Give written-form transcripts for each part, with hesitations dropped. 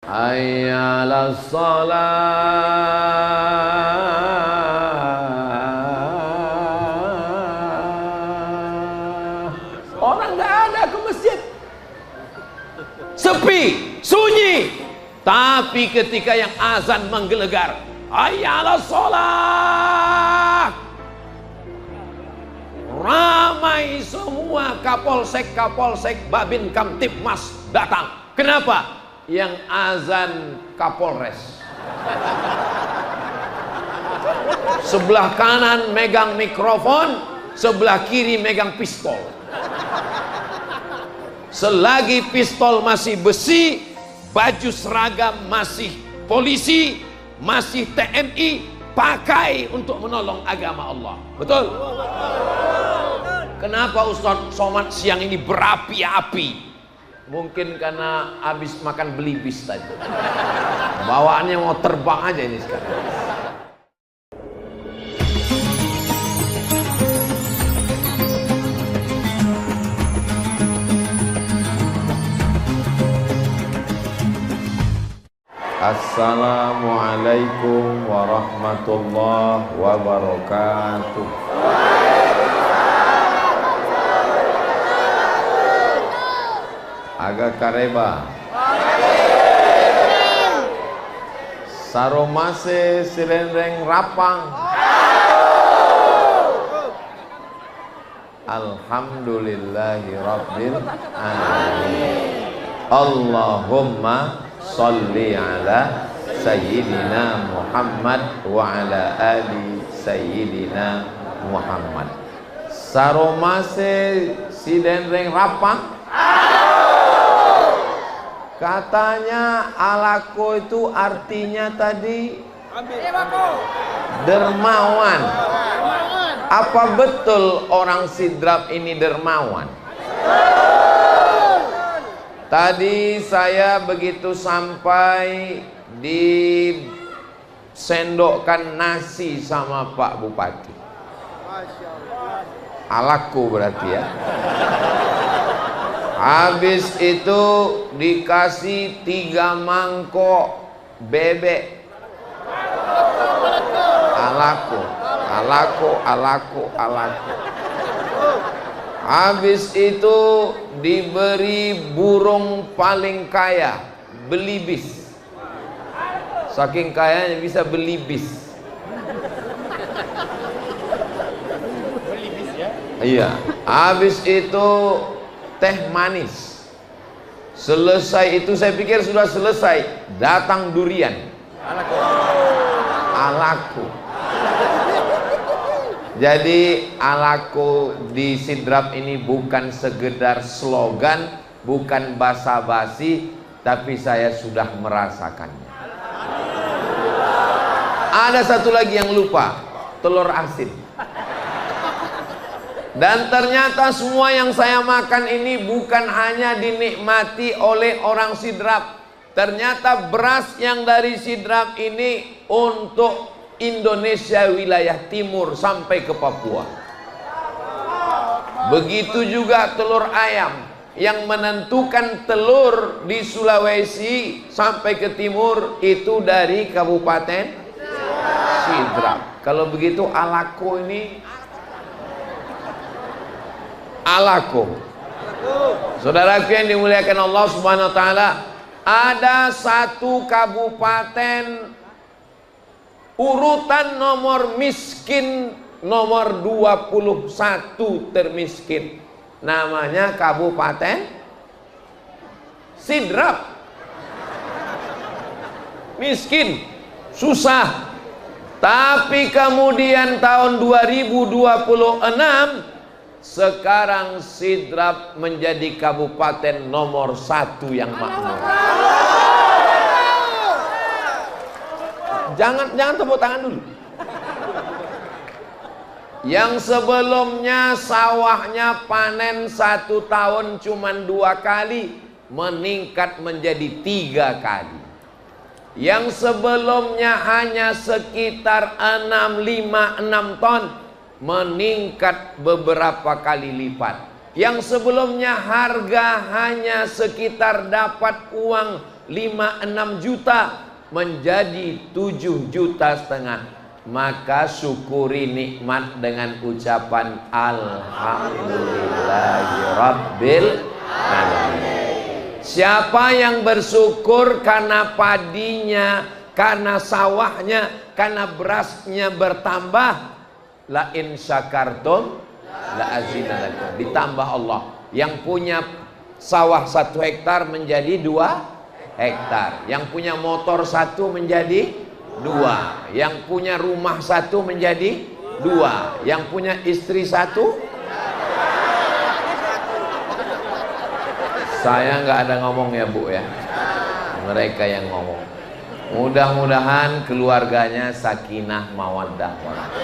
Hayya 'alas shalah. Orang nggak ada ke masjid, sepi, sunyi. Tapi ketika yang azan menggelegar, hayya 'alas shalah, ramai semua kapolsek, babin kamtipmas datang. Kenapa? Yang azan Kapolres. Sebelah kanan megang mikrofon, sebelah kiri megang pistol. Selagi pistol masih besi, baju seragam masih polisi, masih TNI, pakai untuk menolong agama Allah. Betul? Kenapa Ustaz Somad siang ini berapi-api? Mungkin karena habis makan belibis tadi. Bawaannya mau terbang aja ini sekarang. Assalamualaikum warahmatullahi wabarakatuh. Agak kareba saromase sirenreng rapang. Alhamdulillahi rabbil alamin. Allahumma sholli ala sayyidina Muhammad wa ala ali sayyidina Muhammad. Saromase sirenreng rapang. Katanya alako itu artinya tadi dermawan. Apa betul orang Sidrap ini dermawan? Tadi saya begitu sampai disendokkan nasi sama Pak Bupati. Alako berarti ya. Habis itu dikasih 3 mangkok bebek. Alako. Habis itu diberi burung paling kaya, belibis. Saking kayanya bisa belibis. Belibis ya? Iya. Habis itu teh manis. Selesai itu saya pikir sudah selesai, datang durian. Alako. Jadi alako di Sidrap ini bukan sekedar slogan, bukan basa-basi, tapi saya sudah merasakannya. Ada satu lagi yang lupa, telur asin. Dan ternyata semua yang saya makan ini bukan hanya dinikmati oleh orang Sidrap. Ternyata beras yang dari Sidrap ini untuk Indonesia wilayah timur sampai ke Papua. Begitu juga telur ayam. Yang menentukan telur di Sulawesi sampai ke timur itu dari Kabupaten Sidrap. Kalau begitu alako ini alako. Saudaraku yang dimuliakan Allah Subhanahu wa taala, ada satu kabupaten urutan nomor miskin nomor 21 termiskin. Namanya Kabupaten Sidrap. Miskin, susah. Tapi kemudian tahun 2026 sekarang Sidrap menjadi kabupaten nomor 1 yang makmur. Jangan tepuk tangan dulu. Yang sebelumnya sawahnya panen 1 tahun cuman 2 kali, meningkat menjadi 3 kali. Yang sebelumnya hanya sekitar 6 ton, meningkat beberapa kali lipat. Yang sebelumnya harga hanya sekitar dapat uang 5-6 juta menjadi 7,5 juta. Maka syukuri nikmat dengan ucapan Alhamdulillahirabbil alamin. Siapa yang bersyukur karena padinya, karena sawahnya, karena berasnya bertambah, la in syakartum la azinadakum, ditambah Allah. Yang punya sawah 1 hektar menjadi 2 hektar, yang punya motor 1 menjadi 2, yang punya rumah 1 menjadi 2, yang punya istri 1. Saya nggak ada ngomong ya Bu ya, mereka yang ngomong. Mudah-mudahan keluarganya sakinah mawaddah warahmah.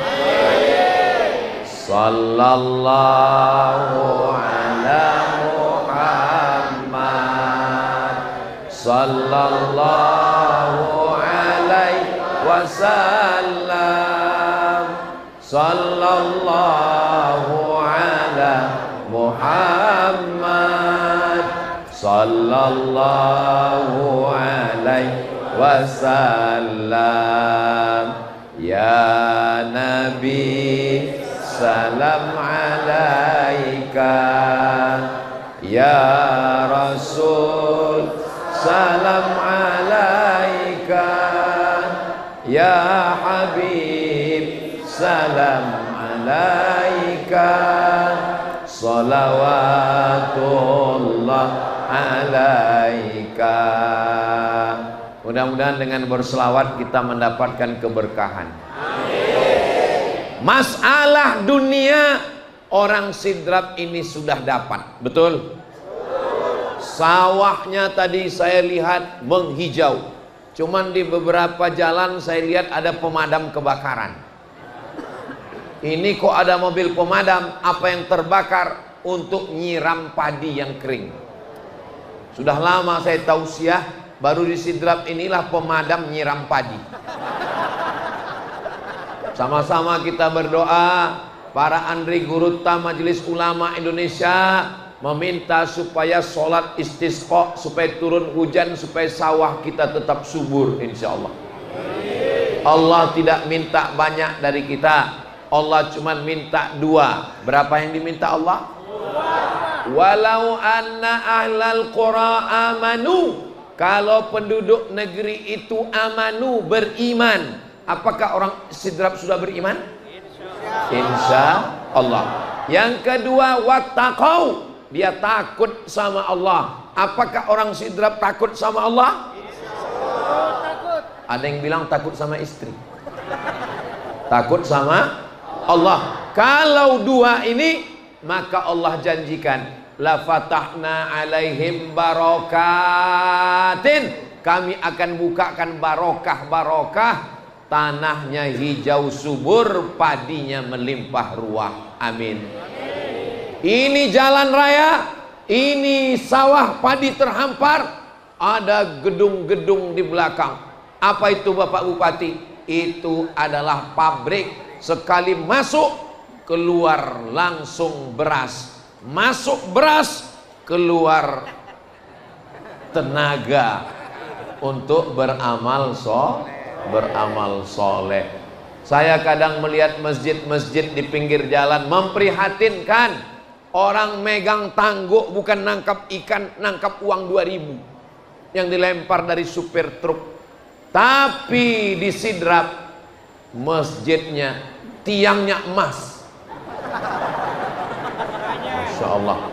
Sallallahu ala Muhammad, sallallahu alaihi wasallam, sallallahu ala Muhammad, sallallahu alaihi wasallam. Ya Nabi salam alaika, ya Rasul salam alaika, ya Habib salam alaika, salawatullah alaika. Mudah-mudahan dengan berselawat kita mendapatkan keberkahan. Masalah dunia orang Sidrap ini sudah dapat, betul? Sawahnya tadi saya lihat menghijau. Cuman di beberapa jalan saya lihat ada pemadam kebakaran. Ini kok ada mobil pemadam, apa yang terbakar? Untuk nyiram padi yang kering. Sudah lama saya tausiah, baru di Sidrap inilah pemadam nyiram padi. Sama-sama kita berdoa, para Andri Gurutta Majelis Ulama Indonesia meminta supaya sholat istisqa, supaya turun hujan, supaya sawah kita tetap subur insya Allah. Allah tidak minta banyak dari kita, Allah cuma minta 2. Berapa yang diminta Allah? 2. Walau anna ahlal qura amanu, kalau penduduk negeri itu amanu, beriman. Apakah orang Sidrap sudah beriman? Insya Allah. Yang kedua, wattaqau, dia takut sama Allah. Apakah orang Sidrap takut sama Allah? Ada yang bilang takut sama istri, takut sama Allah. Kalau 2 ini, maka Allah janjikan, la fatahna alaihim barakatin, kami akan bukakan barokah-barokah, tanahnya hijau subur, padinya melimpah ruah. Amin. Ini jalan raya, ini sawah padi terhampar, ada gedung-gedung di belakang. Apa itu Bapak Bupati? Itu adalah pabrik. Sekali masuk, keluar langsung beras. Masuk beras, keluar tenaga untuk beramal soleh. Saya kadang melihat masjid-masjid di pinggir jalan, memprihatinkan. Orang megang tangguk bukan nangkap ikan, nangkap uang 2.000 yang dilempar dari supir truk. Tapi di Sidrap masjidnya tiangnya emas. Masya Allah.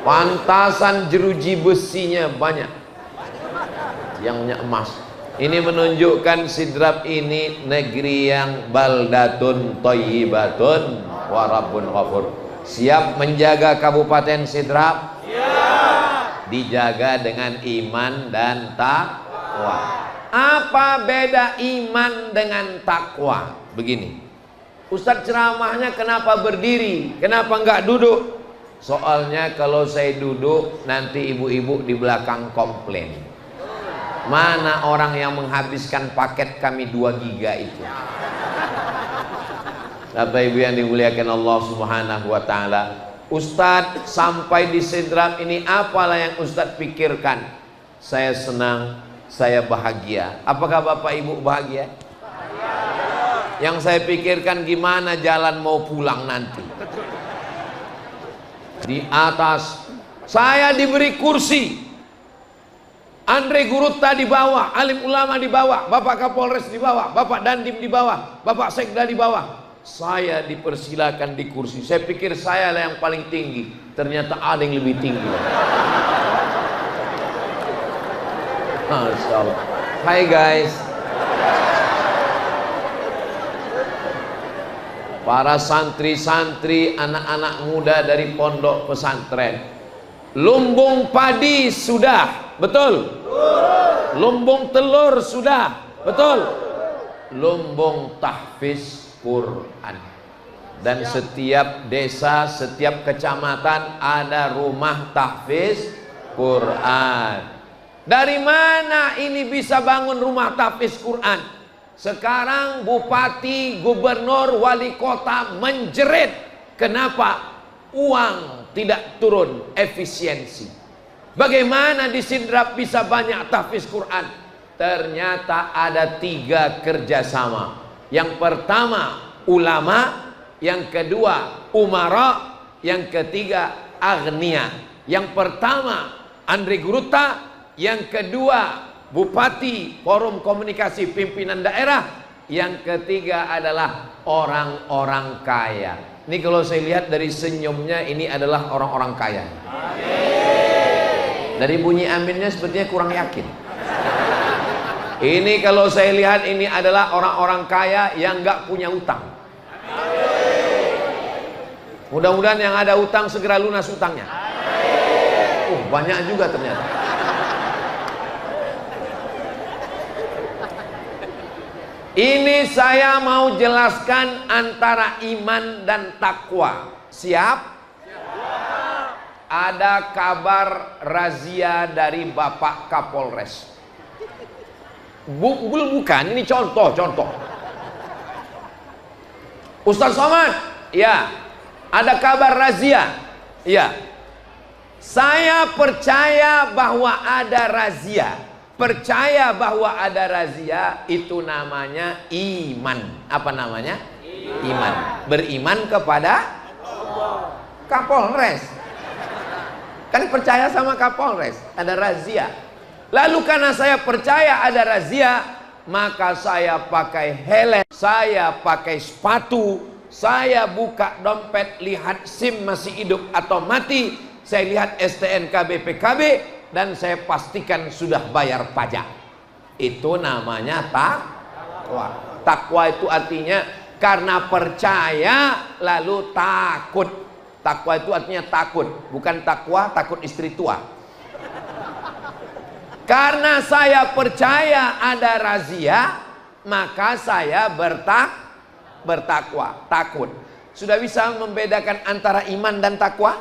Pantasan jeruji besinya banyak, tiangnya emas. Ini menunjukkan Sidrap ini negeri yang baldatun thayyibatun wa rabbun ghafur. Siap menjaga Kabupaten Sidrap? Siap. Dijaga dengan iman dan takwa. Apa beda iman dengan takwa? Begini, Ustadz ceramahnya kenapa berdiri? Kenapa enggak duduk? Soalnya kalau saya duduk, nanti ibu-ibu di belakang komplain. Mana orang yang menghabiskan paket kami 2 giga itu? Bapak Ibu yang dimuliakan Allah Subhanahu wa taala, Ustadz sampai di Sidrap ini apalah yang Ustadz pikirkan? saya senang, saya bahagia. Apakah Bapak Ibu bahagia? Yang saya pikirkan gimana jalan mau pulang nanti. Di atas saya diberi kursi, Andre Gurutta di bawah, alim ulama di bawah, Bapak Kapolres di bawah, Bapak Dandim di bawah, Bapak Sekda di bawah. Saya dipersilakan di kursi. Saya pikir saya lah yang paling tinggi, ternyata ada yang lebih tinggi. Masya Allah. Hai guys, para santri-santri, anak-anak muda dari pondok pesantren. Lumbung padi sudah, betul? Lumbung telur sudah, betul? Lumbung tahfiz Quran. Dan setiap desa, setiap kecamatan ada rumah tahfiz Quran. Dari mana ini bisa bangun rumah tahfiz Quran? Sekarang bupati, gubernur, wali kota menjerit. Kenapa? Uang tidak turun efisiensi. Bagaimana di Sidrap bisa banyak tahfiz Quran? Ternyata ada 3 kerjasama. Yang pertama ulama, yang kedua umara, yang ketiga agnia. Yang pertama Andre Gurutta, yang kedua bupati, forum komunikasi pimpinan daerah, yang ketiga adalah orang-orang kaya. Ini kalau saya lihat dari senyumnya, ini adalah orang-orang kaya. Amin. Dari bunyi aminnya sepertinya kurang yakin. Ini kalau saya lihat ini adalah orang-orang kaya yang nggak punya utang. Mudah-mudahan yang ada utang segera lunas utangnya. Banyak juga ternyata. Ini saya mau jelaskan antara iman dan takwa. Siap? Ada kabar razia dari Bapak Kapolres. Bukan, ini contoh. Ustaz Somad, ya, ada kabar razia. Ya, saya percaya bahwa ada razia. Percaya bahwa ada razia itu namanya iman. Apa namanya? Iman. Beriman kepada Kapolres. Kan percaya sama Kapolres, ada razia. Lalu karena saya percaya ada razia, maka saya pakai helm, saya pakai sepatu, saya buka dompet, lihat SIM masih hidup atau mati, saya lihat STNK BPKB, dan saya pastikan sudah bayar pajak. Itu namanya takwa. Takwa itu artinya karena percaya lalu takut. Takwa itu artinya takut, bukan takwa takut istri tua. Karena saya percaya ada razia, maka saya bertakwa, takut. Sudah bisa membedakan antara iman dan takwa?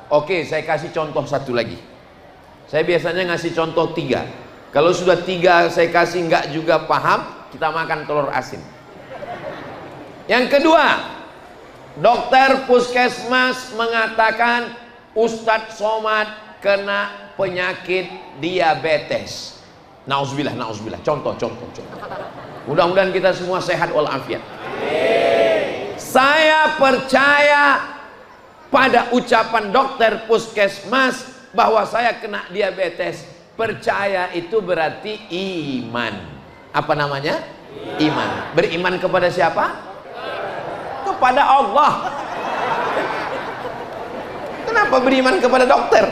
Oke, saya kasih contoh satu lagi. Saya biasanya ngasih contoh 3. Kalau sudah 3 saya kasih nggak juga paham, kita makan telur asin. Yang kedua, dokter puskesmas mengatakan Ustadz Somad kena penyakit diabetes. Nauzubillah. Contoh. Mudah-mudahan kita semua sehat walafiat. Saya percaya pada ucapan dokter puskesmas bahwa saya kena diabetes. Percaya itu berarti iman. Apa namanya? Iman. Beriman kepada siapa? Kepada Allah. Kenapa beriman kepada dokter?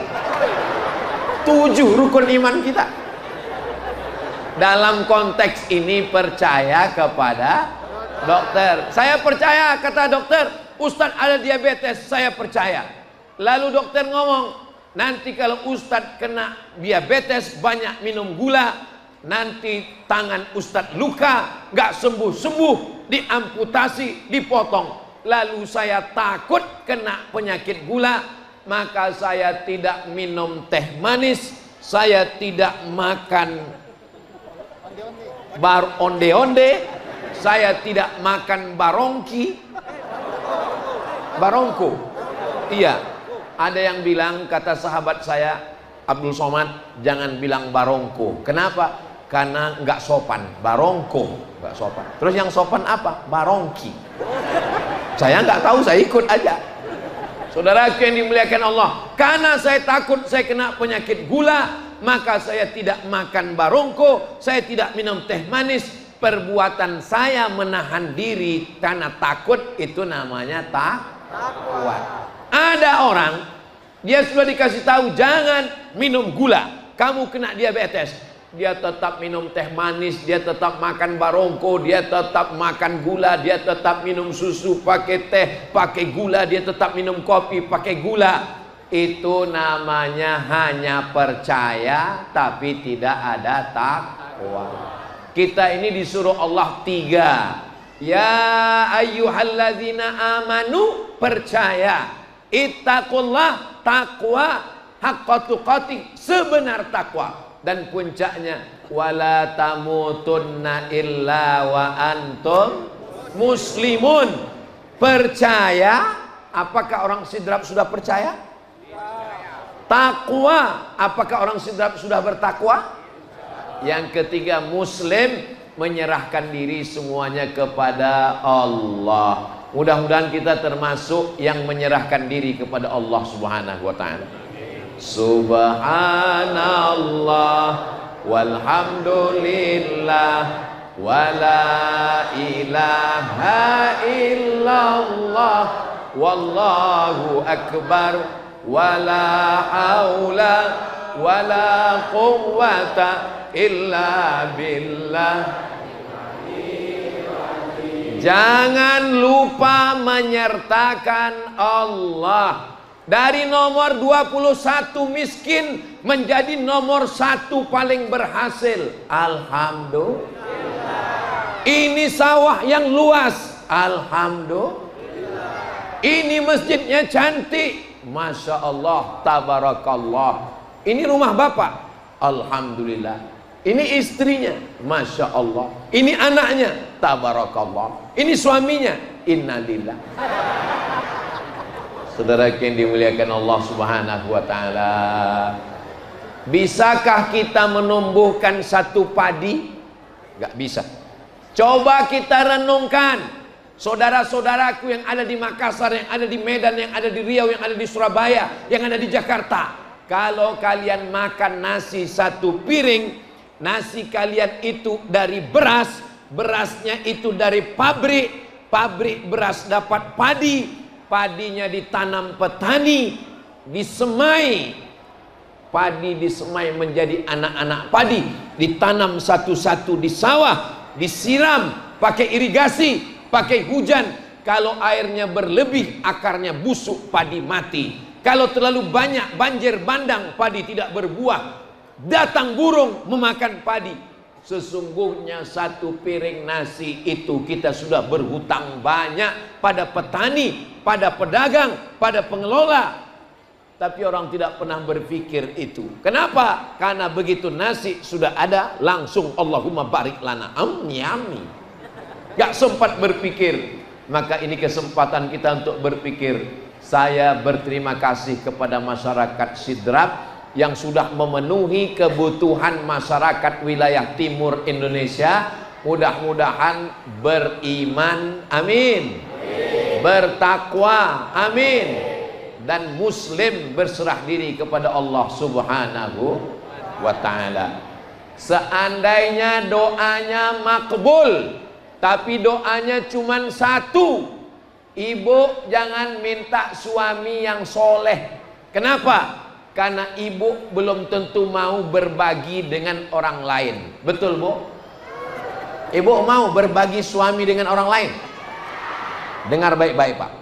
7 rukun iman kita. Dalam konteks ini percaya kepada dokter. Saya percaya, kata dokter, Ustadz ada diabetes, saya percaya. Lalu dokter ngomong, nanti kalau Ustadz kena diabetes, banyak minum gula, nanti tangan Ustadz luka, gak sembuh-sembuh, diamputasi, dipotong. Lalu saya takut kena penyakit gula, maka saya tidak minum teh manis, saya tidak makan bar onde-onde, saya tidak makan barongko. Iya, ada yang bilang, kata sahabat saya, Abdul Somad, jangan bilang barongko. Kenapa? Karena nggak sopan. Barongko nggak sopan. Terus yang sopan apa? Barongki. Saya nggak tahu, saya ikut aja. Saudaraku yang dimuliakan Allah, karena saya takut saya kena penyakit gula, maka saya tidak makan barongko, saya tidak minum teh manis. Perbuatan saya menahan diri karena takut, itu namanya takwa. Ada orang, dia sudah dikasih tahu jangan minum gula, kamu kena diabetes. Dia tetap minum teh manis, dia tetap makan barongko, dia tetap makan gula, dia tetap minum susu pakai teh, pakai gula, dia tetap minum kopi pakai gula. Itu namanya hanya percaya tapi tidak ada takwa. Kita ini disuruh Allah 3. Ya ayyuhalladzina amanu, percaya. Ittaqullah, takwa, haqqa tuqatih, sebenar takwa. Dan puncaknya, wala tamutunna illa wa antum muslimun. Percaya. Apakah orang sidrap sudah percaya? Takwa. Apakah orang sidrap sudah bertakwa? Yang ketiga, muslim, menyerahkan diri semuanya kepada Allah. Mudah-mudahan kita termasuk yang menyerahkan diri kepada Allah Subhanahu wa ta'ala. Subhanallah walhamdulillah wala ilaha illallah wallahu akbar wala haula wala quwwata illa billah. Jangan lupa menyertakan Allah. Dari nomor 21 miskin menjadi nomor 1 paling berhasil. Alhamdulillah. Ini sawah yang luas. Alhamdulillah. Ini masjidnya cantik. Masya Allah, tabarakallah. Ini rumah bapak. Alhamdulillah. Ini istrinya. Masya Allah. Ini anaknya. Tabarakallah. Ini suaminya. Innalillah. Saudara yang dimuliakan Allah Subhanahu wa ta'ala, bisakah kita menumbuhkan satu padi? Gak bisa. Coba kita renungkan, saudara-saudaraku yang ada di Makassar, yang ada di Medan, yang ada di Riau, yang ada di Surabaya, yang ada di Jakarta. Kalau kalian makan nasi 1 piring, nasi kalian itu dari beras, berasnya itu dari pabrik, pabrik beras dapat padi, padinya ditanam petani, disemai, padi disemai menjadi anak-anak padi, ditanam satu-satu di sawah, disiram pakai irigasi, pakai hujan. Kalau airnya berlebih, akarnya busuk, padi mati. Kalau terlalu banyak, banjir bandang, padi tidak berbuah. Datang burung memakan padi. Sesungguhnya 1 piring nasi itu kita sudah berhutang banyak pada petani, pada pedagang, pada pengelola. Tapi orang tidak pernah berpikir itu. Kenapa? Karena begitu nasi sudah ada, langsung Allahumma barik lana. Yummy. Gak sempat berpikir. Maka ini kesempatan kita untuk berpikir. Saya berterima kasih kepada masyarakat Sidrap yang sudah memenuhi kebutuhan masyarakat wilayah timur Indonesia. Mudah-mudahan beriman, amin, bertakwa, amin, dan muslim, berserah diri kepada Allah Subhanahu wa ta'ala. Seandainya doanya makbul, tapi doanya cuma 1, ibu jangan minta suami yang soleh. Kenapa? Karena ibu belum tentu mau berbagi dengan orang lain. Betul, Bu? Ibu mau berbagi suami dengan orang lain? Dengar baik-baik, Pak.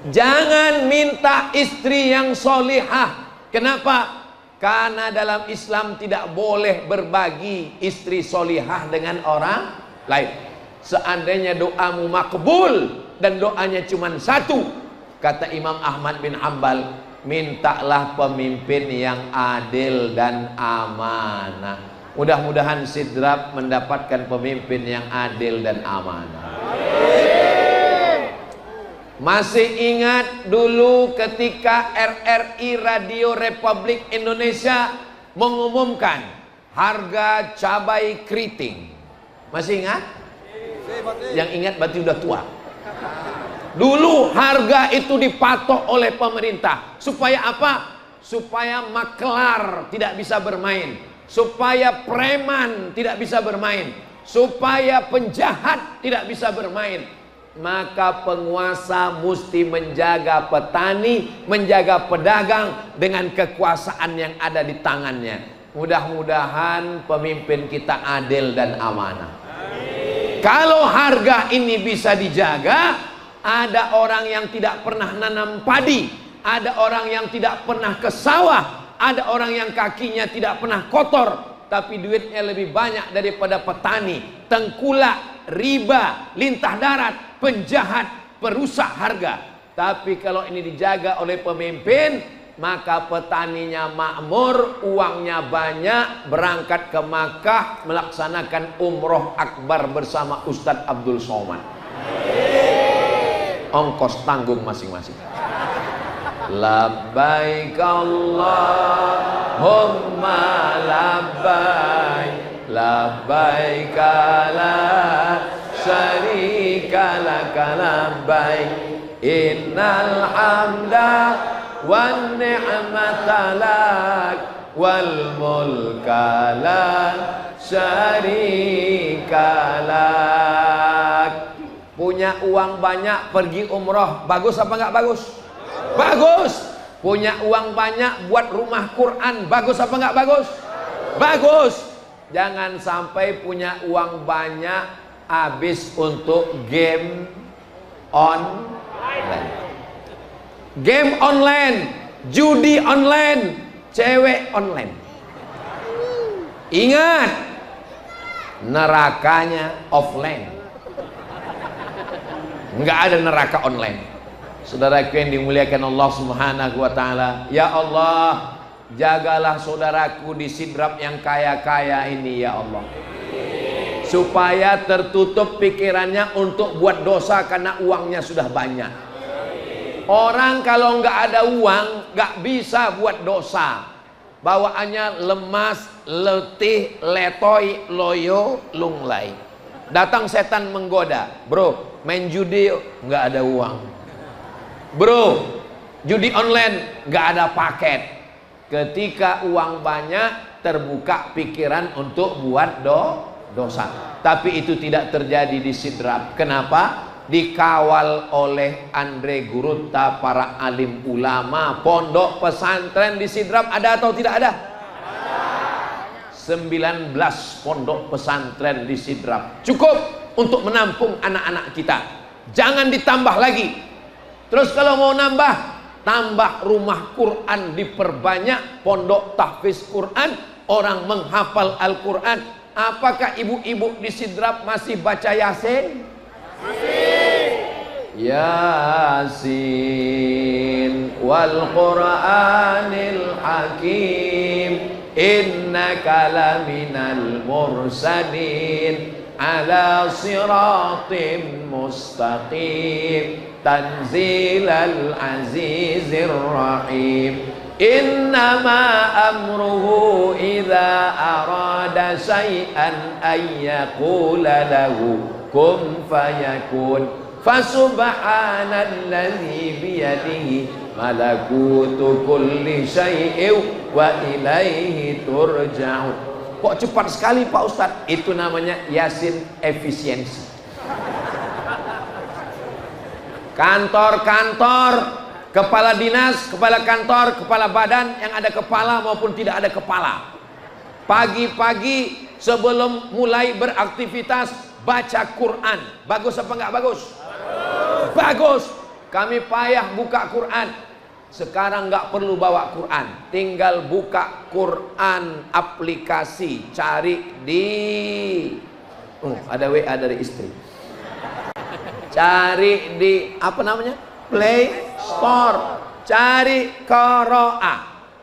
Jangan minta istri yang solihah. Kenapa? Karena dalam Islam tidak boleh berbagi istri solihah dengan orang lain. Seandainya doamu makbul dan doanya cuma 1, kata Imam Ahmad bin Hanbal, mintalah pemimpin yang adil dan amanah. Mudah-mudahan Sidrap mendapatkan pemimpin yang adil dan amanah. Masih ingat dulu ketika RRI Radio Republik Indonesia mengumumkan harga cabai keriting? Masih ingat? Yang ingat berarti udah tua. Dulu harga itu dipatok oleh pemerintah. Supaya apa? Supaya maklar tidak bisa bermain, supaya preman tidak bisa bermain, supaya penjahat tidak bisa bermain. Maka penguasa mesti menjaga petani, menjaga pedagang dengan kekuasaan yang ada di tangannya. Mudah-mudahan pemimpin kita adil dan amanah. Kalau harga ini bisa dijaga, ada orang yang tidak pernah nanam padi, ada orang yang tidak pernah ke sawah, ada orang yang kakinya tidak pernah kotor, tapi duitnya lebih banyak daripada petani, tengkulak, riba, lintah darat, penjahat, perusak harga. Tapi kalau ini dijaga oleh pemimpin, maka petaninya makmur, uangnya banyak, berangkat ke Makkah melaksanakan umroh akbar bersama Ustadz Abdul Somad. Ongkos tanggung masing-masing. Labbaik Allahumma labbaik, labbaik la syarika laka labbaik, innal hamda wan ni'mata lak wal mulka la syarika lak. Punya uang banyak pergi umroh, bagus apa enggak bagus? Bagus. Punya uang banyak buat rumah Quran, bagus apa enggak bagus? Bagus. Jangan sampai punya uang banyak habis untuk game online. Game online, judi online, cewek online. Ingat, nerakanya offline. Enggak ada neraka online. Saudaraku yang dimuliakan Allah Subhanahu wa taala, ya Allah, jagalah saudaraku di Sidrap yang kaya-kaya ini ya Allah. Supaya tertutup pikirannya untuk buat dosa karena uangnya sudah banyak. Orang kalau nggak ada uang nggak bisa buat dosa. Bawaannya lemas, letih, letoy, loyo, lunglai. Datang setan menggoda, bro, main judi nggak ada uang. Bro, judi online nggak ada paket. Ketika uang banyak terbuka pikiran untuk buat dosa. Tapi itu tidak terjadi di Sidrap. Kenapa? Dikawal oleh Andre Gurutta, para alim ulama. Pondok pesantren di Sidrap ada atau tidak ada? 19 pondok pesantren di Sidrap cukup untuk menampung anak-anak kita. Jangan ditambah lagi. Terus kalau mau nambah, tambah rumah Quran diperbanyak, pondok tahfiz Quran, orang menghafal Al-Quran. Apakah ibu-ibu di Sidrap masih baca Yasin? Yasin wal Qur'anil Hakim, innaka laminal mursalin ala siratim mustaqim, tanzilal azizir rahim. Innama amruhu idza arada syai'an ayyaqula lahu kun fayakun. Fasubhanalladzi biyadihi malakutu kulli syai'in wa ilaihi turja'un. Kok cepat sekali Pak Ustadz? Itu namanya Yasin efisiensi. Kantor-kantor, kepala dinas, kepala kantor, kepala badan yang ada kepala maupun tidak ada kepala, pagi-pagi sebelum mulai beraktivitas baca Quran. Bagus apa enggak bagus? Bagus. Kami payah buka Quran. Sekarang nggak perlu bawa Quran, tinggal buka Quran aplikasi, cari di ada WA dari istri, cari di apa namanya, Play Store, cari Qura'a,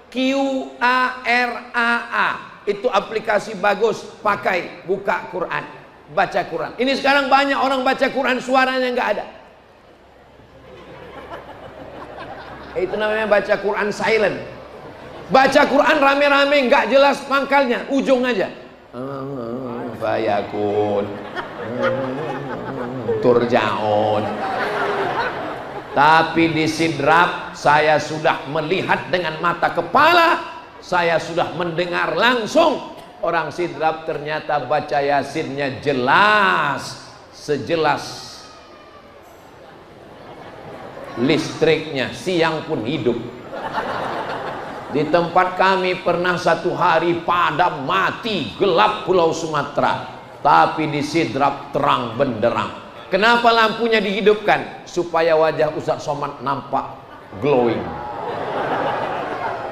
Q-A-R-A-A, itu aplikasi bagus, pakai, buka Quran, baca Quran. Ini sekarang banyak orang baca Quran suaranya nggak ada. Itu namanya baca Quran silent. Baca Quran rame-rame, nggak jelas pangkalnya, ujung aja. Fayakun, turjaun. Tapi di sidrap saya sudah melihat dengan mata kepala, saya sudah mendengar langsung. Orang sidrap ternyata baca Yasinnya jelas, sejelas listriknya, siang pun hidup. Di tempat kami pernah satu hari padam mati, gelap Pulau Sumatera, tapi di sidrap terang benderang. Kenapa lampunya dihidupkan? Supaya wajah Ustaz Somad nampak glowing.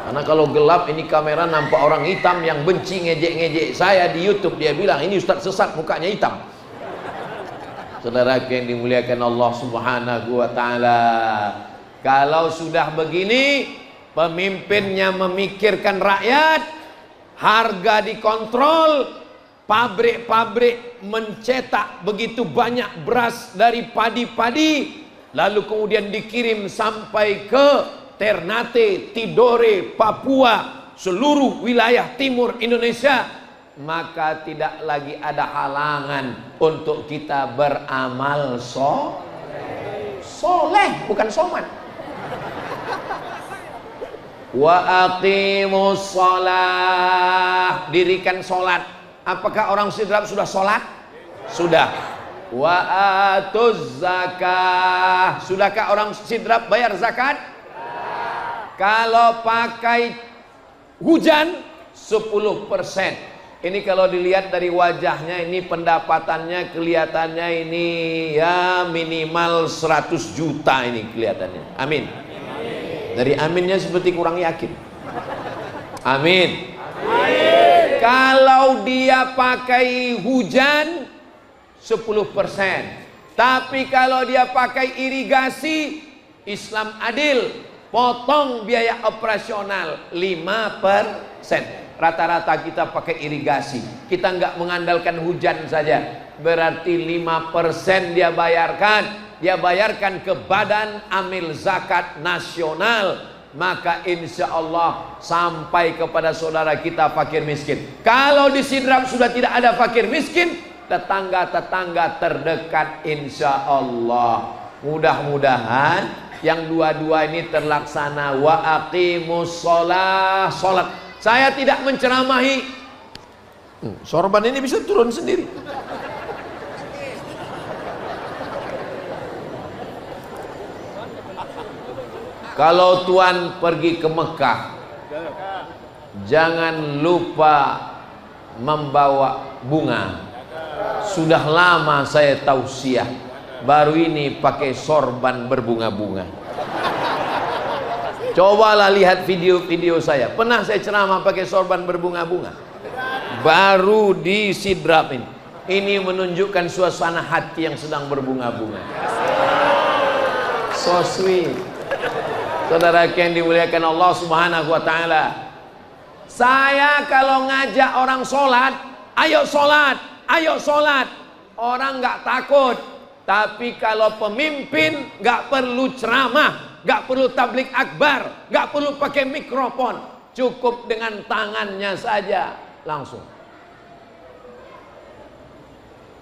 Karena kalau gelap ini kamera nampak orang hitam yang benci ngejek-ngejek saya di YouTube. Dia bilang ini Ustaz sesat, mukanya hitam. Saudara yang dimuliakan Allah Subhanahu wa taala, kalau sudah begini, pemimpinnya memikirkan rakyat, harga dikontrol, pabrik-pabrik mencetak begitu banyak beras dari padi-padi, lalu kemudian dikirim sampai ke Ternate, Tidore, Papua, seluruh wilayah timur Indonesia, maka tidak lagi ada halangan untuk kita beramal soleh, bukan soman. Wa aqimus shalah, dirikan solat. Apakah orang sidrap sudah solat? Sudah. Wa atuz zakah, sudahkah orang sidrap bayar zakat? Kalau pakai hujan 10%. Ini kalau dilihat dari wajahnya, ini pendapatannya kelihatannya ini ya minimal 100 juta ini kelihatannya. Amin. Dari aminnya seperti kurang yakin. Amin. Kalau dia pakai hujan 10%. Tapi kalau dia pakai irigasi, Islam adil, potong biaya operasional 5%. Rata-rata kita pakai irigasi, kita nggak mengandalkan hujan saja, berarti 5% dia bayarkan ke Badan Amil Zakat Nasional, maka insya Allah sampai kepada saudara kita fakir miskin. Kalau di sidrap sudah tidak ada fakir miskin, tetangga-tetangga terdekat insya Allah. Mudah-mudahan yang dua-dua ini terlaksana. Wa aqimus sholah, sholat. Saya tidak menceramahi. Sorban ini bisa turun sendiri. Kalau tuan pergi ke Mekah, jangan lupa membawa bunga. Sudah lama saya tausiah, baru ini pakai sorban berbunga-bunga. Cobalah lihat video-video saya. Pernah saya ceramah pakai sorban berbunga-bunga. Baru di sidrap ini. Ini menunjukkan suasana hati yang sedang berbunga-bunga. So sweet. Saudara yang dimuliakan Allah Subhanahu wa taala. Saya kalau ngajak orang sholat, ayo sholat, ayo sholat. Orang nggak takut. Tapi kalau pemimpin nggak perlu ceramah, nggak perlu tablik akbar, nggak perlu pakai mikrofon, cukup dengan tangannya saja langsung.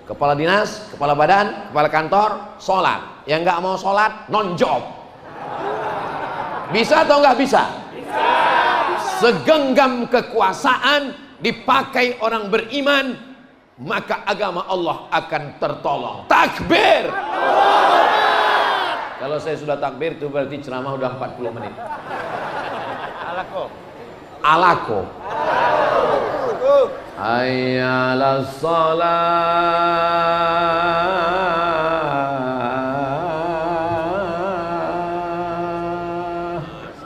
Kepala dinas, kepala badan, kepala kantor, sholat. Yang nggak mau sholat, non job. Bisa atau nggak bisa? Bisa. Segenggam kekuasaan dipakai orang beriman, maka agama Allah akan tertolong. Takbir. Kalau saya sudah takbir itu berarti ceramah udah 40 menit. Alako. Hayya 'alas shalah.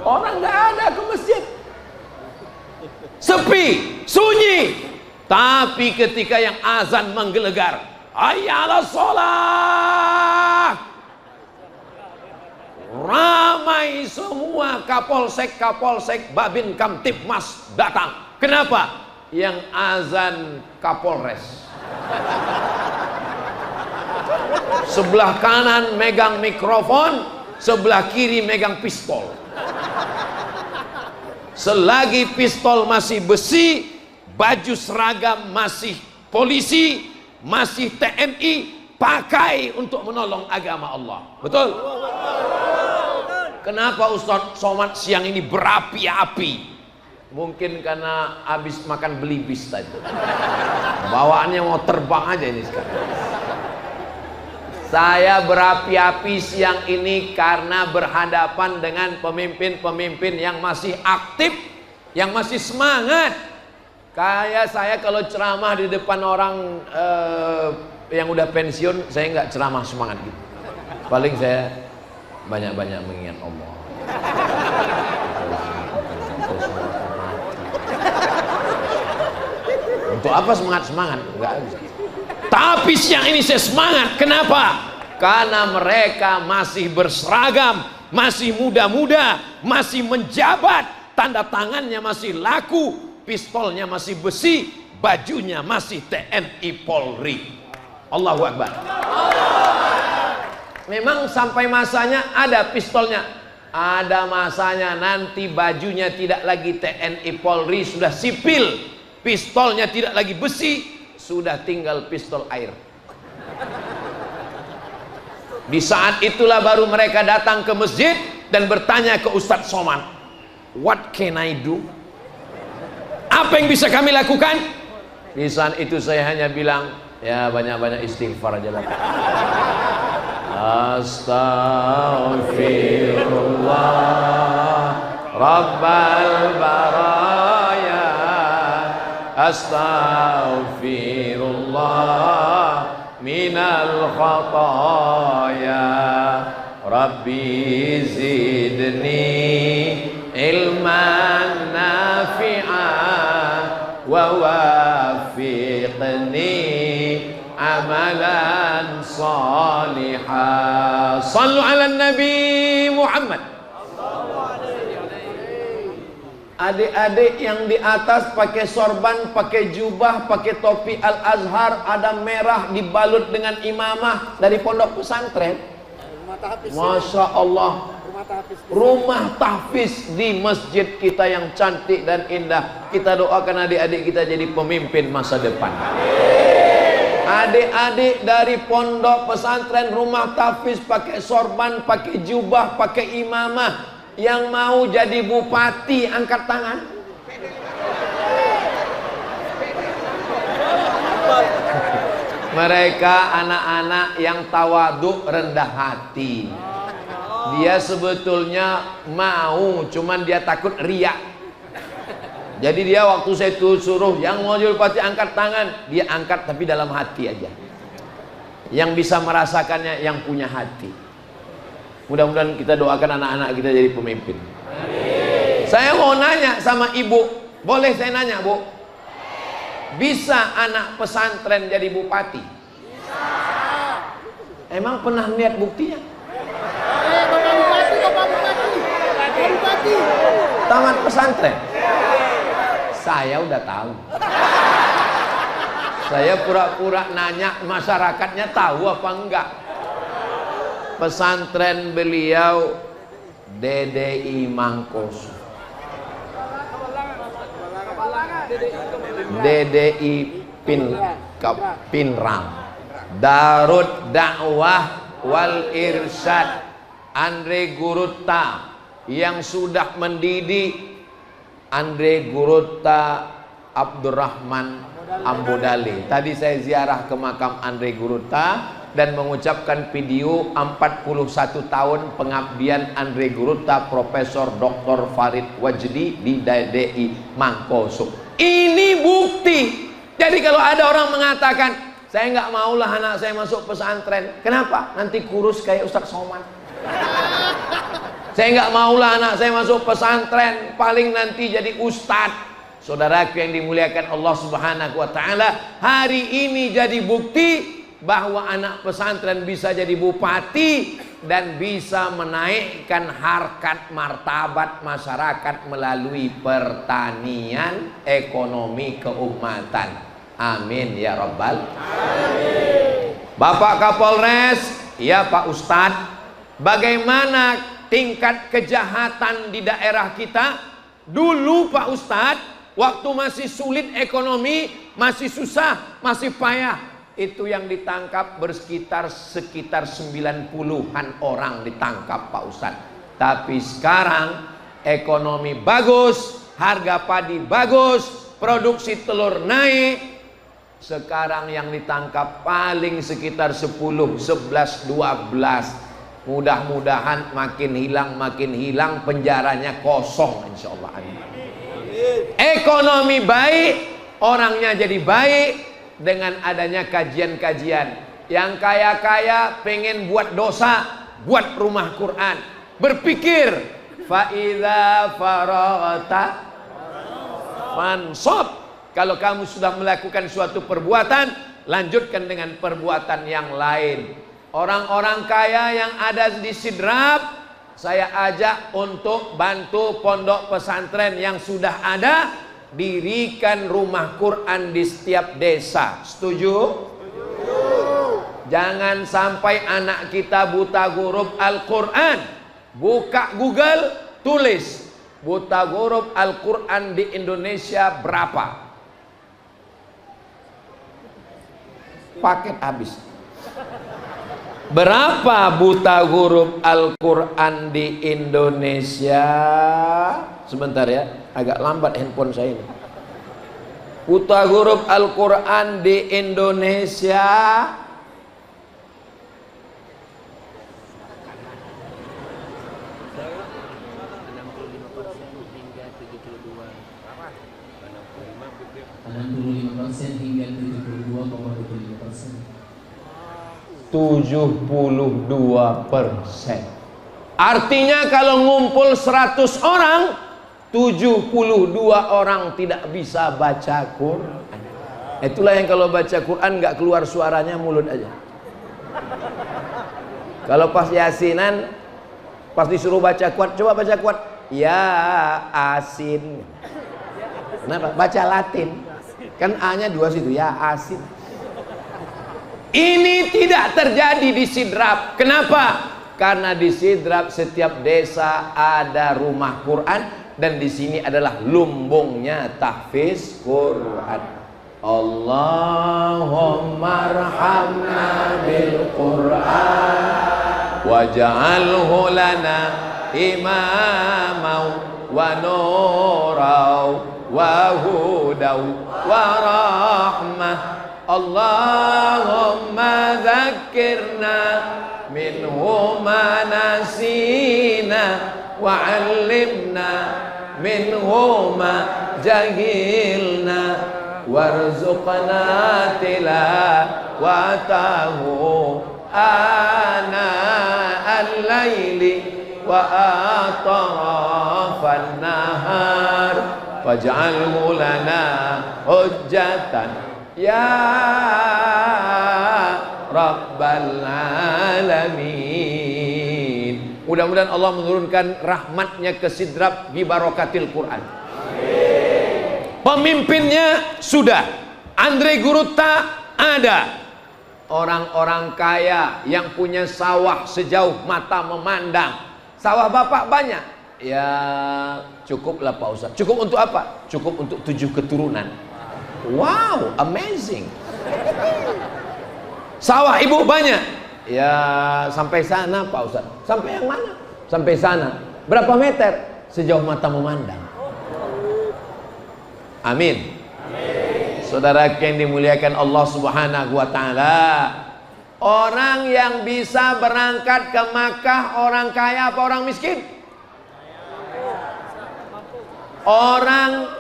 Orang nggak ada ke masjid. Sepi, sunyi. Tapi ketika yang azan menggelegar, hayya 'alas shalah, ramai semua kapolsek, Babin Kamtipmas datang. Kenapa? Yang azan Kapolres. Sebelah kanan megang mikrofon, sebelah kiri megang pistol. Selagi pistol masih besi, baju seragam masih polisi, masih TNI, pakai untuk menolong agama Allah. Betul? Kenapa Ustaz Somad siang ini berapi-api? Mungkin karena habis makan belibis tadi. Bawaannya mau terbang aja ini sekarang. Saya berapi-api siang ini karena berhadapan dengan pemimpin-pemimpin yang masih aktif, yang masih semangat. Kayak saya kalau ceramah di depan orang yang udah pensiun, saya nggak ceramah semangat gitu. Paling saya banyak-banyak mengingat Allah. Untuk apa semangat-semangat? Enggak bisa. Tapi siang ini saya semangat. Kenapa? Karena mereka masih berseragam, masih muda-muda, masih menjabat, tanda tangannya masih laku, pistolnya masih besi, bajunya masih TNI Polri. Allahu Akbar. Memang sampai masanya ada pistolnya, ada masanya nanti bajunya tidak lagi TNI Polri, sudah sipil, pistolnya tidak lagi besi, sudah tinggal pistol air. Di saat itulah baru mereka datang ke masjid dan bertanya ke Ustadz Somad, "What can I do?" Apa yang bisa kami lakukan? Di saat itu saya hanya bilang, ya banyak-banyak istighfar aja lah. Astaghfirullah Rabbal baraya, astaghfirullah minal khataya, Rabbi zidni ilman nafi'an wa wafiqni amalan salihah. Sallu ala Nabi Muhammad. Adik-adik yang di atas pakai sorban, pakai jubah, pakai topi Al-Azhar, ada merah dibalut dengan imamah dari pondok pesantren. Masya Allah, rumah tahfiz di masjid kita yang cantik dan indah. Kita doakan adik-adik kita jadi pemimpin masa depan. Adik-adik dari pondok pesantren, rumah tahfiz, pakai sorban, pakai jubah, pakai imamah, yang mau jadi bupati angkat tangan. Mereka anak-anak yang tawaduk, rendah hati. Dia sebetulnya mau, cuman dia takut riak. Jadi dia waktu saya tuh suruh yang mau jadi bupati angkat tangan, dia angkat tapi dalam hati aja. Yang bisa merasakannya yang punya hati. Mudah-mudahan kita doakan anak-anak kita jadi pemimpin. Amin. Saya mau nanya sama ibu, boleh saya nanya bu? Bisa anak pesantren jadi bupati? Bisa. Emang pernah lihat buktinya? Bapak Bupati. Tamat pesantren? Saya udah tahu. Saya pura-pura nanya masyarakatnya tahu apa enggak. Pesantren beliau DDI Mangkos, DDI Pinrang, Darut Dakwah wal Irsyad Andre Gurutta, yang sudah mendidik Andre Gurutta Abdurrahman Ambodali. Tadi saya ziarah ke makam Andre Gurutta dan mengucapkan video 41 tahun pengabdian Andre Gurutta Profesor Dr. Farid Wajdi di DDI Mangkosuk. Ini bukti. Jadi kalau ada orang mengatakan, saya nggak maulah anak saya masuk pesantren. Kenapa? Nanti kurus kayak Ustadz Somad. Saya nggak maulah anak saya masuk pesantren, paling nanti jadi ustadz. Saudaraku yang dimuliakan Allah Subhanahu wa Ta'ala, hari ini jadi bukti bahwa anak pesantren bisa jadi bupati dan bisa menaikkan harkat martabat masyarakat melalui pertanian, ekonomi keumatan. Amin ya Rabbal. Amin. Bapak Kapolres, ya Pak Ustadz, bagaimana tingkat kejahatan di daerah kita. Dulu Pak Ustadz, waktu masih sulit ekonomi, masih susah, masih payah, itu yang ditangkap sekitar 90-an orang ditangkap Pak Ustadz. Tapi sekarang ekonomi bagus, harga padi bagus, produksi telur naik. Sekarang yang ditangkap paling sekitar 10, 11, 12. Mudah-mudahan makin hilang, penjaranya kosong insyaallah. Ekonomi baik, orangnya jadi baik dengan adanya kajian-kajian. Yang kaya-kaya pengen buat dosa, buat rumah Quran. Berpikir, fa idza faraghta fansab. Kalau kamu sudah melakukan suatu perbuatan, lanjutkan dengan perbuatan yang lain. Orang-orang kaya yang ada di Sidrap, saya ajak untuk bantu pondok pesantren yang sudah ada, dirikan rumah Quran di setiap desa. Setuju? Setuju. Jangan sampai anak kita buta huruf Al-Quran. Buka Google, tulis buta huruf Al-Quran di Indonesia berapa? Paket habis. Berapa buta huruf Al-Quran di Indonesia? Sebentar ya, agak lambat handphone saya ini. Buta huruf Al-Quran di Indonesia hingga 72,25%. 72%. Artinya kalau ngumpul 100 orang, 72 orang tidak bisa baca Quran. Itulah yang kalau baca Quran nggak keluar suaranya, mulut aja. Kalau pas yasinan, pas disuruh baca kuat, coba baca kuat. Ya asin. Kenapa? Baca Latin. Kan A-nya 2 situ, ya asin. Ini tidak terjadi di Sidrap. Kenapa? Karena di Sidrap setiap desa ada rumah Quran, dan di sini adalah lumbungnya tahfiz Quran. Allahumma arhamna bil Quran waj'alhu lana imamau wa nurau wa hudau wa rahmah. Allahumma dzakirna minhu ma nasina wa 'allimna minhu ma jahilna warzuqna tilawatahu ana al-laili wa atrafan nahar waj'alhu lana hujjatan ya Rabbal Alamin. Mudah-mudahan Allah menurunkan rahmatnya ke Sidrap bi barokatil Quran. Pemimpinnya sudah, Andre Guruta ada. Orang-orang kaya yang punya sawah sejauh mata memandang. Sawah bapak banyak. Ya cukuplah Pak Ustaz. Cukup untuk apa? Cukup untuk 7 keturunan. Wow, amazing. Sawah ibu banyak. Ya sampai sana Pak Ustaz. Sampai yang mana? Sampai sana. Berapa meter? Sejauh mata memandang. Amin. Saudara yang dimuliakan Allah Subhanahu wa taala, orang yang bisa berangkat ke Makkah orang kaya apa orang miskin? Orang,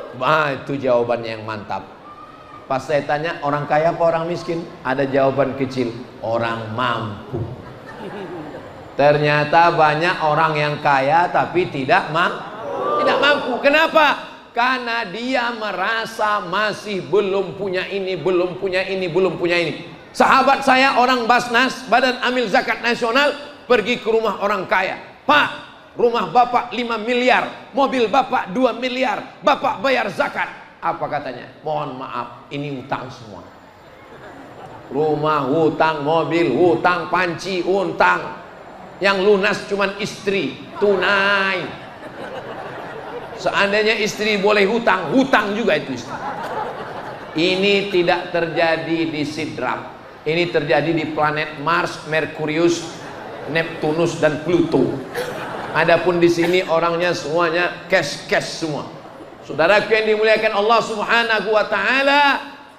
itu jawaban yang mantap. Pas saya tanya orang kaya apa orang miskin, ada jawaban kecil, orang mampu. Ternyata banyak orang yang kaya tapi tidak mampu. Kenapa? Karena dia merasa masih belum punya ini, belum punya ini, belum punya ini. Sahabat saya orang Basnas, Badan Amil Zakat Nasional, pergi ke rumah orang kaya. Pak, rumah bapak 5 miliar, mobil bapak 2 miliar, bapak bayar zakat. Apa katanya? Mohon maaf, ini utang semua. Rumah hutang, mobil hutang, panci hutang. Yang lunas cuman istri, tunai. Seandainya istri boleh hutang, hutang juga itu istri. Ini tidak terjadi di Sidrap. Ini terjadi di planet Mars, Merkurius, Neptunus dan Pluto. Adapun di sini orangnya semuanya cash semua. Saudaraku yang dimuliakan Allah Subhanahu wa taala,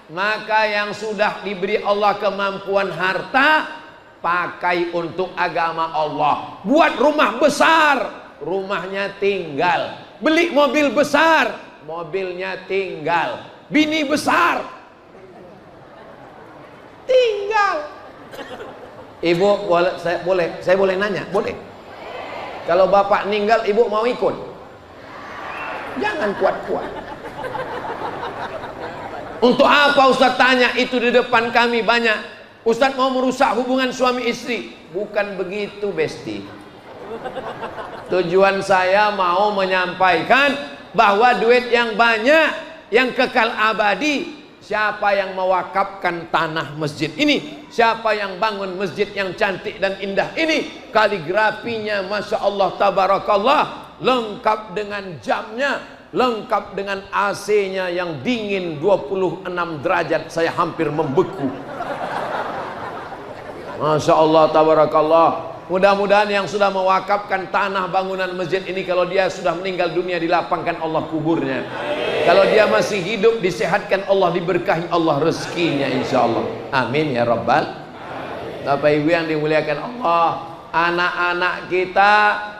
maka yang sudah diberi Allah kemampuan harta, pakai untuk agama Allah. Buat rumah besar, rumahnya tinggal. Beli mobil besar, mobilnya tinggal. Bini besar, tinggal. Ibu saya boleh nanya? Boleh. Kalau bapak meninggal, ibu mau ikut? Jangan kuat-kuat. Untuk apa Ustaz tanya itu di depan kami banyak? Ustaz mau merusak hubungan suami istri? Bukan begitu, Besti. Tujuan saya mau menyampaikan bahwa duit yang banyak, yang kekal abadi, siapa yang mewakafkan tanah masjid ini, siapa yang bangun masjid yang cantik dan indah ini, kaligrafinya Masya Allah Tabarakallah, lengkap dengan jamnya, lengkap dengan AC-nya yang dingin 26 derajat, saya hampir membeku. Masya Allah Tabarakallah. Mudah-mudahan yang sudah mewakafkan tanah bangunan masjid ini, kalau dia sudah meninggal dunia, dilapangkan Allah kuburnya. Kalau dia masih hidup, disehatkan Allah, diberkahi Allah rezekinya insyaallah. Amin ya rabbal. Bapak Ibu yang dimuliakan Allah, anak-anak kita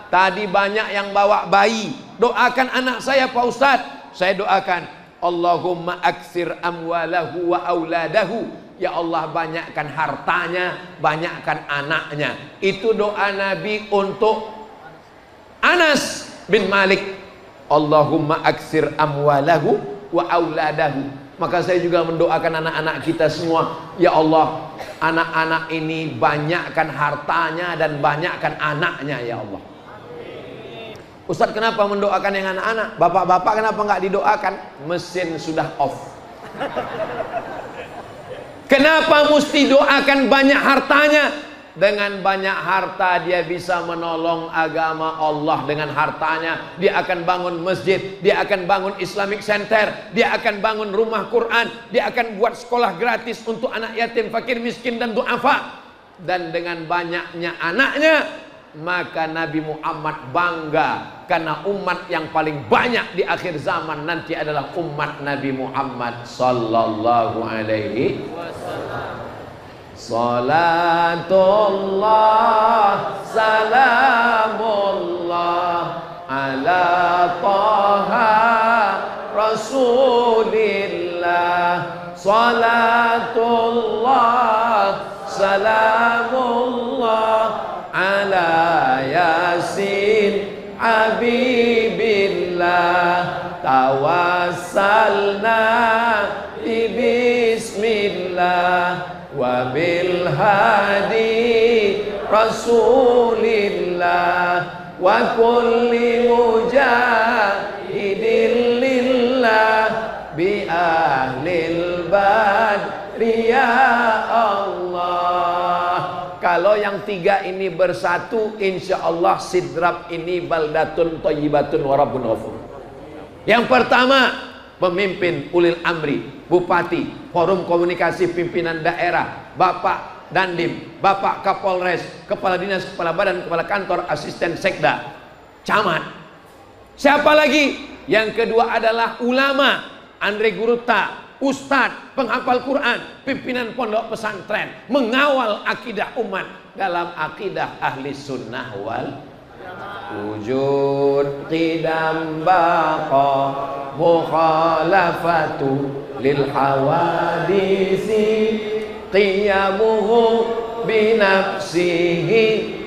tadi banyak yang bawa bayi. Doakan anak saya Pak Ustadz. Saya doakan, Allahumma aksir amwalahu wa auladahu. Ya Allah, banyakkan hartanya, banyakkan anaknya. Itu doa Nabi untuk Anas bin Malik. Allahumma aksir amwalahu wa auladahu. Maka saya juga mendoakan anak-anak kita semua. Ya Allah, anak-anak ini banyakkan hartanya dan banyakkan anaknya ya Allah. Ustadz, kenapa mendoakan yang anak-anak? Bapak-bapak kenapa nggak didoakan? Mesin sudah off. Kenapa mesti doakan banyak hartanya? Dengan banyak harta dia bisa menolong agama Allah. Dengan hartanya dia akan bangun masjid, dia akan bangun Islamic Center, dia akan bangun rumah Quran, dia akan buat sekolah gratis untuk anak yatim, fakir, miskin dan duafa. Dan dengan banyaknya anaknya, maka Nabi Muhammad bangga karena umat yang paling banyak di akhir zaman nanti adalah umat Nabi Muhammad sallallahu alaihi wasallam. Salatullah salamullah ala taha rasulillah. Salatullah salamullah ala yasin habibillah. Tawassalna bismillah wa bil hadi rasulillah wa kulli mujahidin lillah bi ahlil badri ya Allah. Kalau yang tiga ini bersatu, insya Allah Sidrap ini baldatun thayyibatun wa rabbun ghafur. Yang pertama, pemimpin ulil amri, bupati, forum komunikasi pimpinan daerah, Bapak Dandim, Bapak Kapolres, Kepala Dinas, Kepala Badan, Kepala Kantor, Asisten Sekda, Camat. Siapa lagi? Yang kedua adalah ulama, Andre Guruta, Ustadz, penghafal Quran, pimpinan pondok pesantren, mengawal akidah umat dalam akidah ahli sunnah wal wujud qidam baqa mukhalafatu lil hawadisi qiyamuhu binafsihi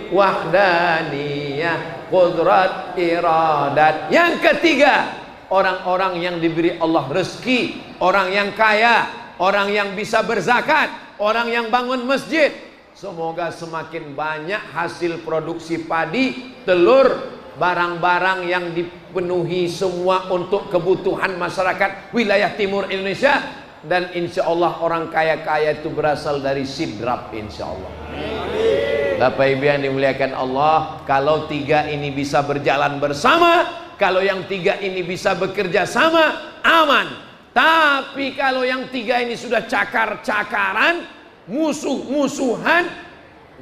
wahdaniyah qudrat iradat. Yang ketiga, orang-orang yang diberi Allah rezeki, orang yang kaya, orang yang bisa berzakat, orang yang bangun masjid. Semoga semakin banyak hasil produksi padi, telur, barang-barang yang dipenuhi semua untuk kebutuhan masyarakat wilayah timur Indonesia. Dan insya Allah orang kaya-kaya itu berasal dari Sidrap insya Allah. Bapak Ibu yang dimuliakan Allah, kalau tiga ini bisa berjalan bersama, kalau yang tiga ini bisa bekerja sama, aman. Tapi kalau yang tiga ini sudah cakar-cakaran, musuh-musuhan,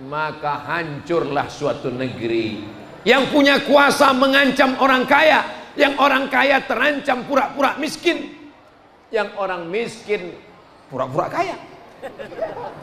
maka hancurlah suatu negeri. Yang punya kuasa mengancam orang kaya, yang orang kaya terancam pura-pura miskin, yang orang miskin pura-pura kaya,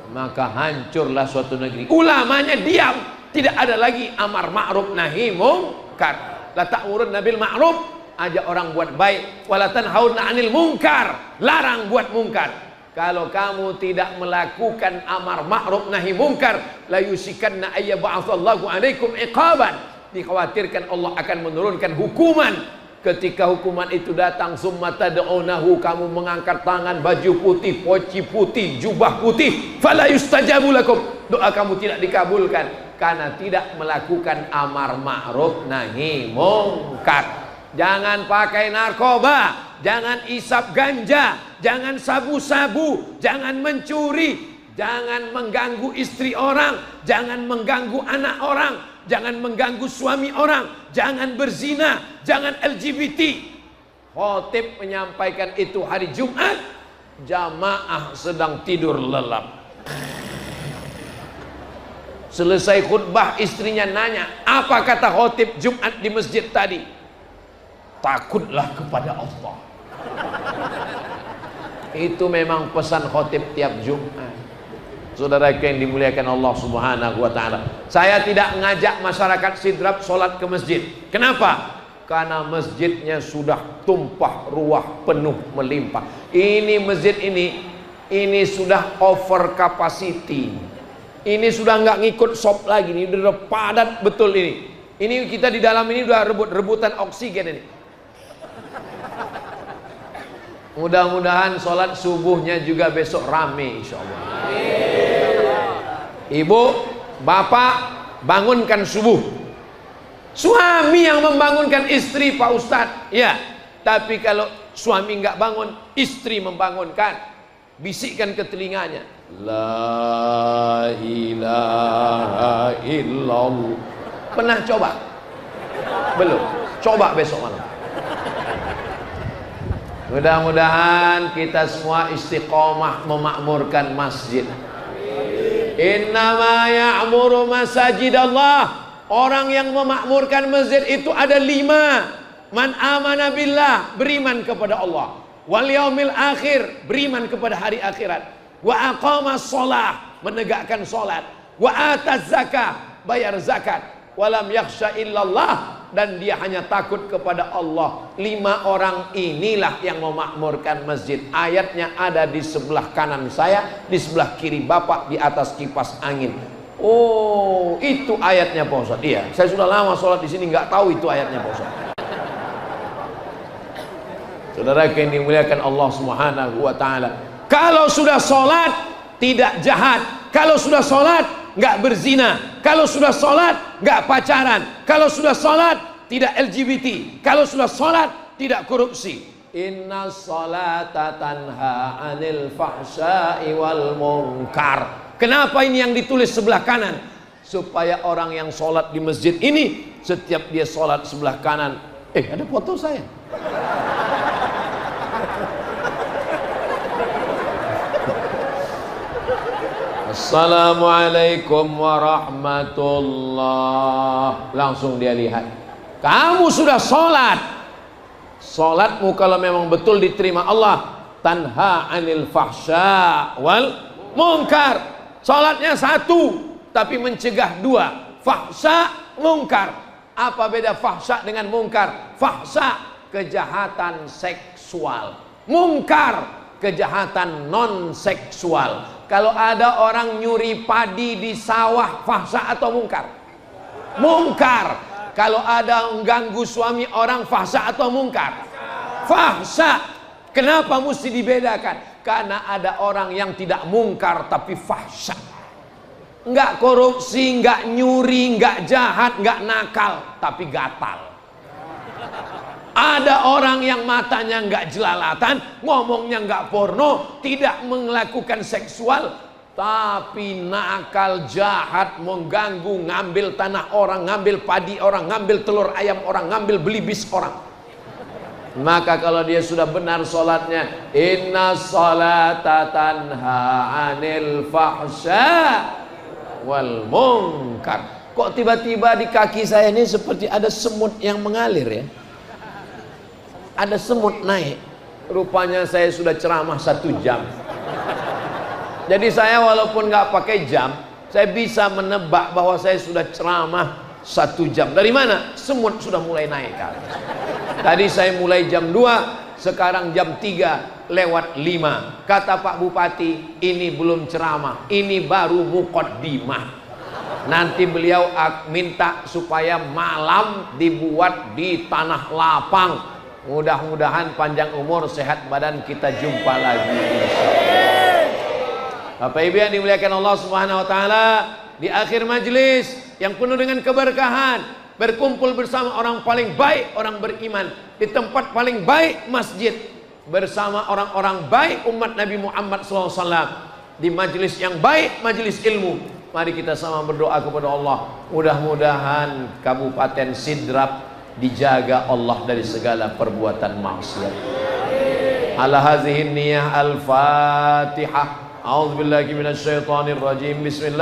maka hancurlah suatu negeri. Ulamanya diam, tidak ada lagi amar ma'ruf nahi mungkar. La ta'murunna bil ma'ruf, ajak orang buat baik, wala tanhauna 'anil munkar, larang buat mungkar. Kalau kamu tidak melakukan amar ma'ruf nahi mungkar, la yusikanna ayya ba'atsallahu 'alaikum iqaban, dikhawatirkan Allah akan menurunkan hukuman. Ketika hukuman itu datang, summa tad'unahu, kamu mengangkat tangan, baju putih, poci putih, jubah putih, fala yustajabu lakum, doa kamu tidak dikabulkan karena tidak melakukan amar ma'ruf nahi mungkar. Jangan pakai narkoba, jangan isap ganja, jangan sabu-sabu, jangan mencuri, jangan mengganggu istri orang, jangan mengganggu anak orang, jangan mengganggu suami orang, jangan berzina, jangan LGBT. Khotib menyampaikan itu hari Jumat, jamaah sedang tidur lelap. Selesai khutbah, istrinya nanya, apa kata khotib Jumat di masjid tadi? Takutlah kepada Allah. Itu memang pesan khotib tiap Jumat. Saudara yang dimuliakan Allah Subhanahu wa ta'ala, saya tidak ngajak masyarakat Sidrap sholat ke masjid. Kenapa? Karena masjidnya sudah tumpah ruah, penuh melimpah. Ini masjid ini sudah over capacity. Ini sudah nggak ngikut shop lagi, ini udah padat betul ini. Ini kita di dalam ini udah rebutan oksigen ini. Mudah-mudahan sholat subuhnya juga besok rame insya Allah. Ibu, bapak, bangunkan subuh. Suami yang membangunkan istri, Pak Ustadz. Ya, tapi kalau suami nggak bangun, istri membangunkan. Bisikkan ke telinganya, la ilaha illallah. Pernah coba? Belum? Coba besok malam. Mudah-mudahan kita semua istiqomah memakmurkan masjid. Innama ya'muru masajid Allah. Orang yang memakmurkan masjid itu ada 5. Man amana billah, beriman kepada Allah. Wal yaumil akhir, beriman kepada hari akhirat. Wa aqamas shalah, menegakkan salat. Wa ataz zakah, bayar zakat. Walam yakhsha illallah, dan dia hanya takut kepada Allah. 5 orang inilah yang memakmurkan masjid. Ayatnya ada di sebelah kanan saya, di sebelah kiri bapak, di atas kipas angin. Oh, itu ayatnya Pak Ustadz. Iya, saya sudah lama sholat di sini nggak tahu itu ayatnya Pak Ustadz. Saudara yang dimuliakan Allah Subhanahu wa ta'ala, kalau sudah sholat tidak jahat, kalau sudah sholat nggak berzina, kalau sudah sholat nggak pacaran, kalau sudah sholat tidak LGBT, kalau sudah sholat tidak korupsi. Inna sholata tanha anil fahsya'i wal munkar. Kenapa ini yang ditulis sebelah kanan? Supaya orang yang sholat di masjid ini, setiap dia sholat sebelah kanan, ada foto saya. Assalamualaikum warahmatullah. Langsung dia lihat, kamu sudah sholat. Sholatmu kalau memang betul diterima Allah, tanha anil fahsya wal munkar. Sholatnya 1, tapi mencegah 2. Fahsya, munkar. Apa beda fahsya dengan munkar? Fahsya, kejahatan seksual. Munkar, kejahatan non seksual. Kalau ada orang nyuri padi di sawah, fahsya atau munkar? Munkar. Kalau ada mengganggu suami orang, fahsya atau munkar? Fahsya. Kenapa mesti dibedakan? Karena ada orang yang tidak mungkar tapi fahsya. Enggak korupsi, enggak nyuri, enggak jahat, enggak nakal, tapi gatal. Ada orang yang matanya enggak jelalatan, ngomongnya enggak porno, tidak melakukan seksual, Tapi nakal, jahat, mengganggu, ngambil tanah orang, ngambil padi orang, ngambil telur ayam orang, ngambil belibis orang. Maka kalau dia sudah benar sholatnya, inna sholata tanha anil fahsya wal munkar. Kok tiba-tiba di kaki saya ini seperti ada semut yang mengalir ya? Ada semut naik. Rupanya saya sudah ceramah 1 jam. Jadi saya walaupun nggak pakai jam, saya bisa menebak bahwa saya sudah ceramah 1 jam. Dari mana? Semut sudah mulai naik ke atas. Tadi saya mulai jam 2, sekarang jam 3:05. Kata Pak Bupati, ini belum ceramah, ini baru muqaddimah. Nanti beliau minta supaya malam dibuat di tanah lapang. Mudah-mudahan panjang umur, sehat badan, kita jumpa lagi. Bapak Ibu yang dimuliakan Allah Subhanahu wa taala, di akhir majelis yang penuh dengan keberkahan, berkumpul bersama orang paling baik, orang beriman, di tempat paling baik, masjid, bersama orang-orang baik umat Nabi Muhammad SAW, di majelis yang baik, majelis ilmu. Mari kita sama berdoa kepada Allah, mudah-mudahan Kabupaten Sidrap dijaga Allah dari segala perbuatan maksiat. Ala hazihi niyah al-Fatihah. A'udzubillahi minasyaitonir rajim. Bismillah.